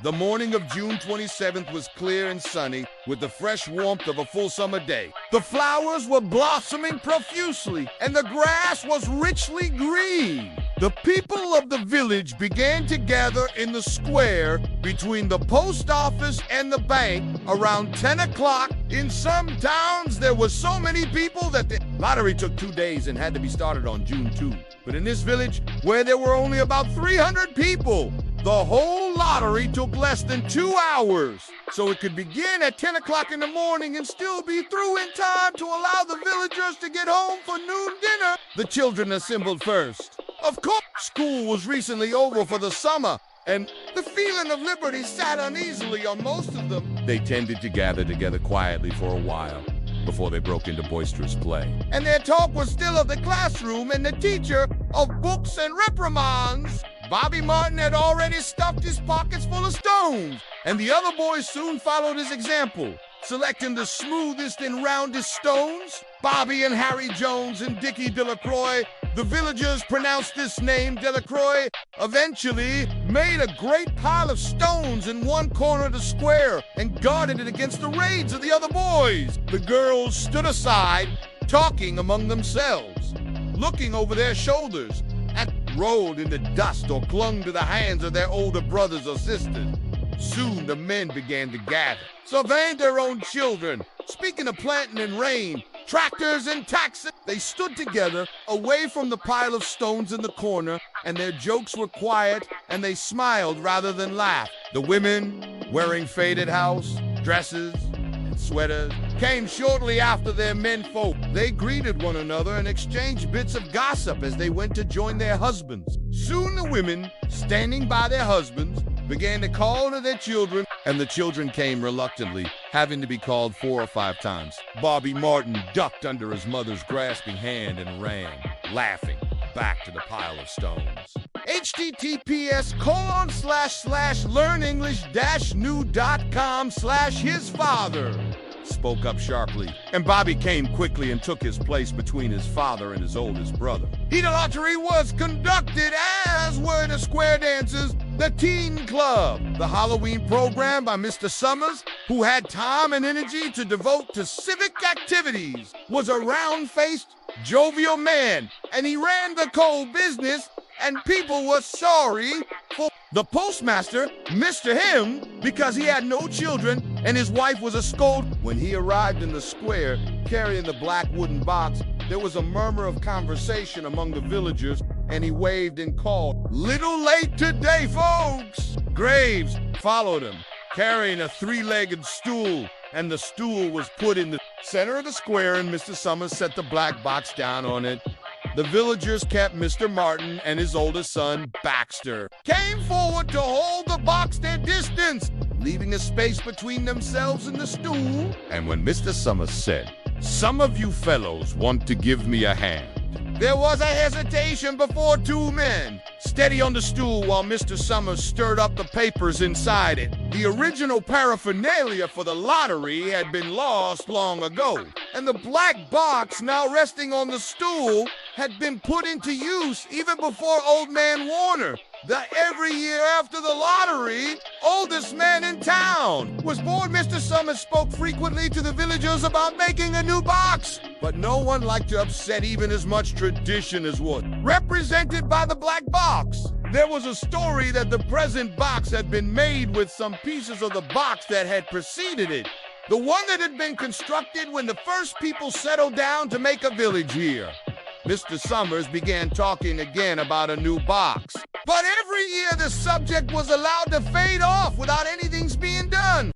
The morning of June 27th was clear and sunny, with the fresh warmth of a full summer day. The flowers were blossoming profusely, and the grass was richly green. The people of the village began to gather in the square between the post office and the bank around 10 o'clock. In some towns, there were so many people that the lottery took 2 days and had to be started on June 2. But in this village, where there were only about 300 people, the whole lottery took less than 2 hours, so it could begin at 10 o'clock in the morning and still be through in time to allow the villagers to get home for noon dinner. The children assembled first. Of course, school was recently over for the summer, and the feeling of liberty sat uneasily on most of them. They tended to gather together quietly for a while before they broke into boisterous play. And their talk was still of the classroom and the teacher, of books and reprimands. Bobby Martin had already stuffed his pockets full of stones, and the other boys soon followed his example, selecting the smoothest and roundest stones. Bobby and Harry Jones and Dickie Delacroix, the villagers pronounced this name Delacroix, eventually made a great pile of stones in one corner of the square and guarded it against the raids of the other boys. The girls stood aside, talking among themselves, looking over their shoulders, and rolled in the dust or clung to the hands of their older brothers or sisters. Soon the men began to gather, surveying their own children, speaking of planting and rain, tractors and taxes. They stood together, away from the pile of stones in the corner, and their jokes were quiet, and they smiled rather than laughed. The women, wearing faded house dresses and sweaters, came shortly after their menfolk. They greeted one another and exchanged bits of gossip as they went to join their husbands. Soon the women, standing by their husbands, began to call to their children, and the children came reluctantly, having to be called 4 or 5 times. Bobby Martin ducked under his mother's grasping hand and ran, laughing, back to the pile of stones. https://learnenglish-new.com/his father spoke up sharply, and Bobby came quickly and took his place between his father and his oldest brother. The lottery was conducted, as were the square dances, the teen club, the Halloween program by Mr. Summers, who had time and energy to devote to civic activities, was a round-faced, jovial man, and he ran the coal business, and people were sorry for the postmaster, Mr. Him, because he had no children and his wife was a scold. When he arrived in the square carrying the black wooden box, there was a murmur of conversation among the villagers, and he waved and called, "Little late today, folks!" Graves followed him, carrying a 3-legged stool, and the stool was put in the center of the square, and Mr. Summers set the black box down on it. The villagers kept Mr. Martin and his oldest son, Baxter, came forward to hold the box their distance, leaving a space between themselves and the stool. And when Mr. Summers said, "Some of you fellows want to give me a hand," there was a hesitation before 2 men, steady on the stool while Mr. Summers stirred up the papers inside it. The original paraphernalia for the lottery had been lost long ago, and the black box now resting on the stool had been put into use even before Old Man Warner, the every year after the lottery oldest man in town, was born. Mr. Summers spoke frequently to the villagers about making a new box, but no one liked to upset even as much tradition as was represented by the black box. There was a story that the present box had been made with some pieces of the box that had preceded it, the one that had been constructed when the first people settled down to make a village here. Mr. Summers began talking again about a new box. But every year the subject was allowed to fade off without anything being done.